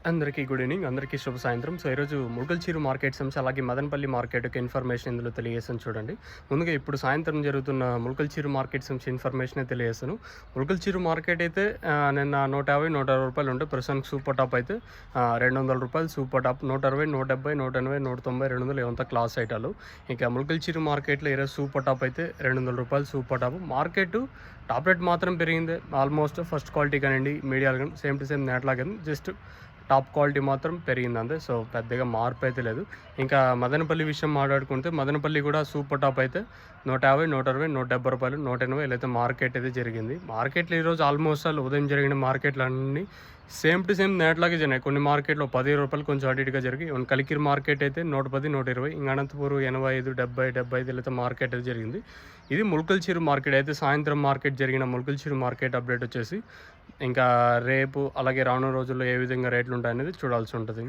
అందరికీ good evening. అందరికీ శుభ సాయంత్రం. సో, ఈరోజు ముల్కల్చీరు మార్కెట్ సంస్థ అలాగే మదనపల్లి మార్కెట్ యొక్క ఇన్ఫర్మేషన్ ఇందులో తెలియజేస్తాను చూడండి. ముందుగా ఇప్పుడు సాయంత్రం జరుగుతున్న ముల్కల్చీరు మార్కెట్ సంస్థ ఇన్ఫర్మేషనే తెలియజేస్తాను. ముల్కల్చీరు మార్కెట్ అయితే నిన్న 150, 160 రూపాయలు ఉంటే ప్రస్తుతానికి సూపర్ టాప్ అయితే ₹200 సూపర్ టాప్ 160, 170, 180, 190, 200 ఇవంతా క్లాస్ ఐటాలు. ఇంకా ముల్కల్చీరు మార్కెట్లో ఈరోజు సూపర్ టాప్ అయితే ₹200 super top. Market top rate మాత్రం పెరిగింది. ఆల్మోస్ట్ ఫస్ట్ క్వాలిటీ కానివ్వండి, మీడియాలు కానీ సేమ్ టు సేమ్ నేట్లాగా జస్ట్ టాప్ క్వాలిటీ మాత్రం పెరిగింది అంతే. సో పెద్దగా మార్పు అయితే లేదు. ఇంకా మదనపల్లి విషయం మాట్లాడుకుంటే మదనపల్లి కూడా సూపర్ టాప్ అయితే 150, 160, ₹170, 180 ఇలా అయితే మార్కెట్ అయితే జరిగింది. మార్కెట్లో ఈరోజు ఆల్మోస్ట్ ఉదయం జరిగిన మార్కెట్లు అన్నీ సేమ్ టు సేమ్ నేట్లాగే జరిగినాయి. కొన్ని మార్కెట్లో ₹15 కొంచెం అటు ఇటుగా జరిగి కలికిరి మార్కెట్ అయితే 110, 120, ఇంకా అనంతపూర్ 85, 70, 75 ఇలా అయితే మార్కెట్ అయితే జరిగింది. ఇది ముల్కల్చీరు మార్కెట్ అయితే సాయంత్రం మార్కెట్ జరిగిన ముల్కల్చీరు మార్కెట్ అప్డేట్ వచ్చేసి ఇంకా రేపు అలాగే రానున్న రోజుల్లో ఏ విధంగా రేట్లు ఉంటాయనేది చూడాల్సి ఉంటుంది.